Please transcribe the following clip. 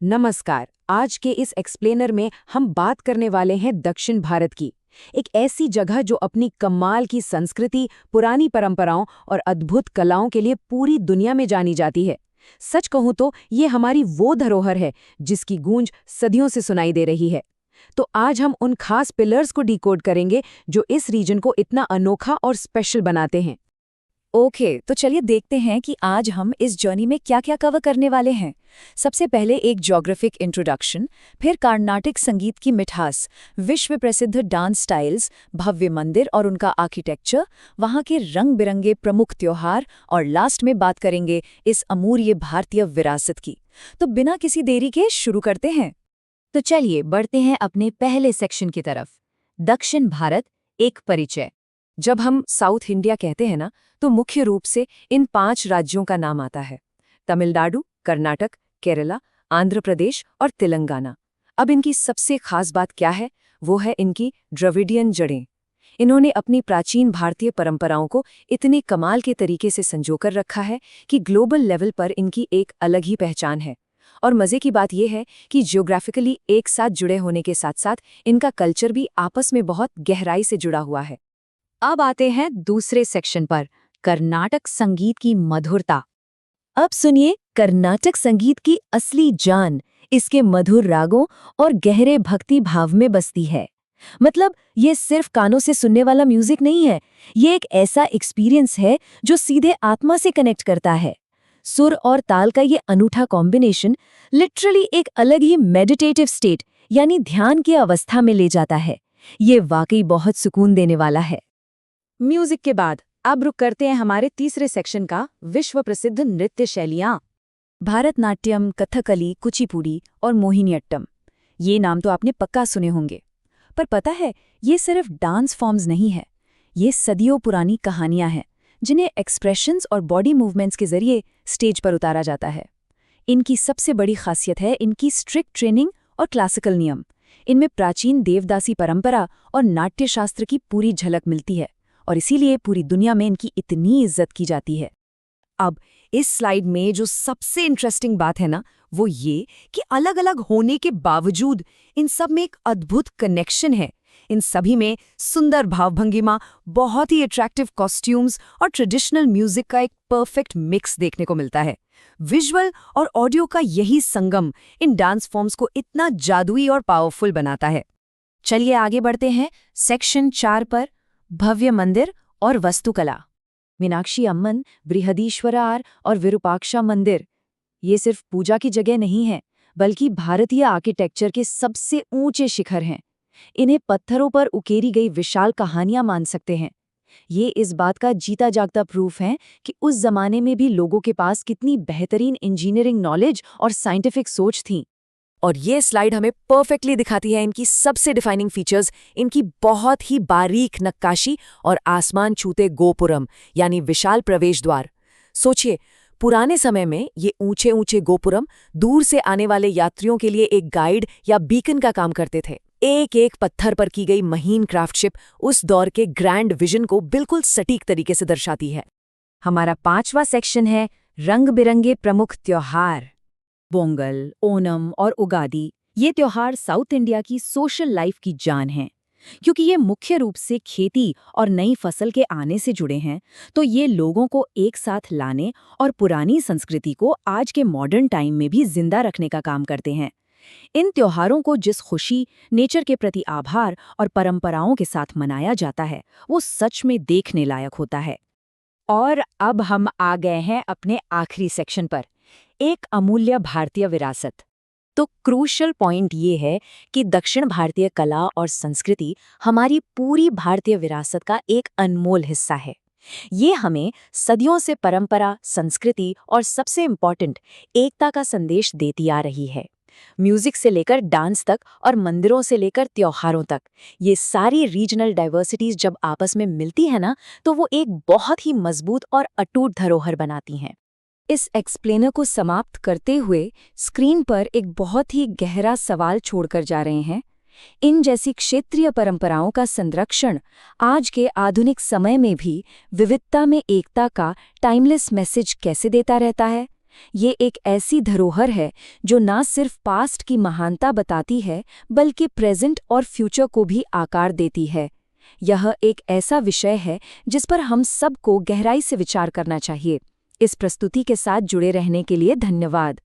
नमस्कार। आज के इस एक्सप्लेनर में हम बात करने वाले हैं दक्षिण भारत की, एक ऐसी जगह जो अपनी कमाल की संस्कृति, पुरानी परंपराओं और अद्भुत कलाओं के लिए पूरी दुनिया में जानी जाती है। सच कहूं तो ये हमारी वो धरोहर है जिसकी गूंज सदियों से सुनाई दे रही है। तो आज हम उन खास पिलर्स को डिकोड करेंगे जो इस रीजन को इतना अनोखा और स्पेशल बनाते हैं। ओके, तो चलिए देखते हैं कि आज हम इस जर्नी में क्या-क्या कवर करने वाले हैं। सबसे पहले एक ज्योग्राफिक इंट्रोडक्शन, फिर कार्नाटिक संगीत की मिठास, विश्व प्रसिद्ध डांस स्टाइल्स, भव्य मंदिर और उनका आर्किटेक्चर, वहाँ के रंग-बिरंगे प्रमुख त्योहार और लास्ट में बात करेंगे इस अमूल्य भारतीय विरासत की। तो बिना किसी देरी के शुरू करते हैं। तो चलिए बढ़ते हैं अपने पहले सेक्शन की तरफ, दक्षिण भारत एक परिचय। जब हम साउथ इंडिया कहते हैं ना, तो मुख्य रूप से इन 5 राज्यों का नाम आता है: तमिलनाडु, कर्नाटक, केरला, आंध्र प्रदेश और तेलंगाना। अब इनकी सबसे खास बात क्या है? वो है इनकी द्रविडियन जड़ें। इन्होंने अपनी प्राचीन भारतीय परंपराओं को इतने कमाल के तरीके से संजोकर रखा है कि ग्लोबल लेवल पर इनकी एक अलग ही पहचान है। और मज़े की बात यह है कि जियोग्राफिकली एक साथ जुड़े होने के साथ साथ इनका कल्चर भी आपस में बहुत गहराई से जुड़ा हुआ है। अब आते हैं दूसरे सेक्शन पर, कर्नाटक संगीत की मधुरता। अब सुनिए कर्नाटक संगीत की असली जान इसके मधुर रागों और गहरे भक्ति भाव में बसती है। मतलब ये सिर्फ कानों से सुनने वाला म्यूजिक नहीं है, ये एक ऐसा एक्सपीरियंस है जो सीधे आत्मा से कनेक्ट करता है। सुर और ताल का ये अनूठा कॉम्बिनेशन लिटरली एक अलग ही मेडिटेटिव स्टेट यानी ध्यान की अवस्था में ले जाता है। ये वाकई बहुत सुकून देने वाला है। म्यूजिक के बाद अब रुक करते हैं हमारे तीसरे सेक्शन का, विश्व प्रसिद्ध नृत्य शैलियाँ। भारतनाट्यम, कथकली, कुचिपुड़ी और मोहिनीअट्टम, ये नाम तो आपने पक्का सुने होंगे। पर पता है, ये सिर्फ डांस फॉर्म्स नहीं है, ये सदियों पुरानी कहानियां हैं जिन्हें एक्सप्रेशंस और बॉडी मूवमेंट्स के जरिए स्टेज पर उतारा जाता है। इनकी सबसे बड़ी खासियत है इनकी स्ट्रिक्ट ट्रेनिंग और क्लासिकल नियम। इनमें प्राचीन देवदासी परंपरा और नाट्यशास्त्र की पूरी झलक मिलती है और इसीलिए पूरी दुनिया में इनकी इतनी इज्जत की जाती है। अब इस स्लाइड में जो सबसे इंटरेस्टिंग बात है ना, वो ये कि अलग-अलग होने के बावजूद इन सब में एक अद्भुत कनेक्शन है। इन सभी में सुंदर भावभंगिमा, बहुत ही अट्रैक्टिव कॉस्ट्यूम्स और ट्रेडिशनल म्यूजिक का एक परफेक्ट मिक्स देखने को मिलता है। विजुअल और ऑडियो का यही संगम इन डांस फॉर्म्स को इतना जादुई और पावरफुल बनाता है। चलिए आगे बढ़ते हैं सेक्शन 4 पर, भव्य मंदिर और वास्तुकला। मीनाक्षी अम्मन, बृहदीश्वरार और विरूपाक्षा मंदिर, ये सिर्फ पूजा की जगह नहीं है, बल्कि भारतीय आर्किटेक्चर के सबसे ऊंचे शिखर हैं। इन्हें पत्थरों पर उकेरी गई विशाल कहानियां मान सकते हैं। ये इस बात का जीता जागता प्रूफ है कि उस जमाने में भी लोगों के पास कितनी बेहतरीन इंजीनियरिंग नॉलेज और साइंटिफिक सोच थी। और ये स्लाइड हमें परफेक्टली दिखाती है इनकी सबसे डिफाइनिंग फीचर्स, इनकी बहुत ही बारीक नक्काशी और आसमान छूते गोपुरम यानी विशाल प्रवेश द्वार। सोचिए, पुराने समय में ये ऊंचे ऊंचे गोपुरम दूर से आने वाले यात्रियों के लिए एक गाइड या बीकन का काम करते थे। एक एक पत्थर पर की गई महीन क्राफ्टशिप उस दौर के ग्रैंड विजन को बिल्कुल सटीक तरीके से दर्शाती है। हमारा 5वां सेक्शन है रंग बिरंगे प्रमुख त्योहार। पोंगल, ओणम और उगादी, ये त्योहार साउथ इंडिया की सोशल लाइफ की जान हैं। क्योंकि ये मुख्य रूप से खेती और नई फसल के आने से जुड़े हैं, तो ये लोगों को एक साथ लाने और पुरानी संस्कृति को आज के मॉडर्न टाइम में भी जिंदा रखने का काम करते हैं। इन त्योहारों को जिस खुशी, नेचर के प्रति आभार और परंपराओं के साथ मनाया जाता है, वो सच में देखने लायक होता है। और अब हम आ गए हैं अपने आखिरी सेक्शन पर, एक अमूल्य भारतीय विरासत। तो क्रूशियल पॉइंट ये है कि दक्षिण भारतीय कला और संस्कृति हमारी पूरी भारतीय विरासत का एक अनमोल हिस्सा है। ये हमें सदियों से परंपरा, संस्कृति और सबसे इम्पॉर्टेंट एकता का संदेश देती आ रही है। म्यूजिक से लेकर डांस तक और मंदिरों से लेकर त्योहारों तक, ये सारी रीजनल डाइवर्सिटीज जब आपस में मिलती है ना, तो वो एक बहुत ही मजबूत और अटूट धरोहर बनाती हैं। इस एक्सप्लेनर को समाप्त करते हुए स्क्रीन पर एक बहुत ही गहरा सवाल छोड़कर जा रहे हैं। इन जैसी क्षेत्रीय परंपराओं का संरक्षण आज के आधुनिक समय में भी विविधता में एकता का टाइमलेस मैसेज कैसे देता रहता है? ये एक ऐसी धरोहर है जो ना सिर्फ पास्ट की महानता बताती है बल्कि प्रेजेंट और फ्यूचर को भी आकार देती है। यह एक ऐसा विषय है जिस पर हम सबको गहराई से विचार करना चाहिए। इस प्रस्तुति के साथ जुड़े रहने के लिए धन्यवाद।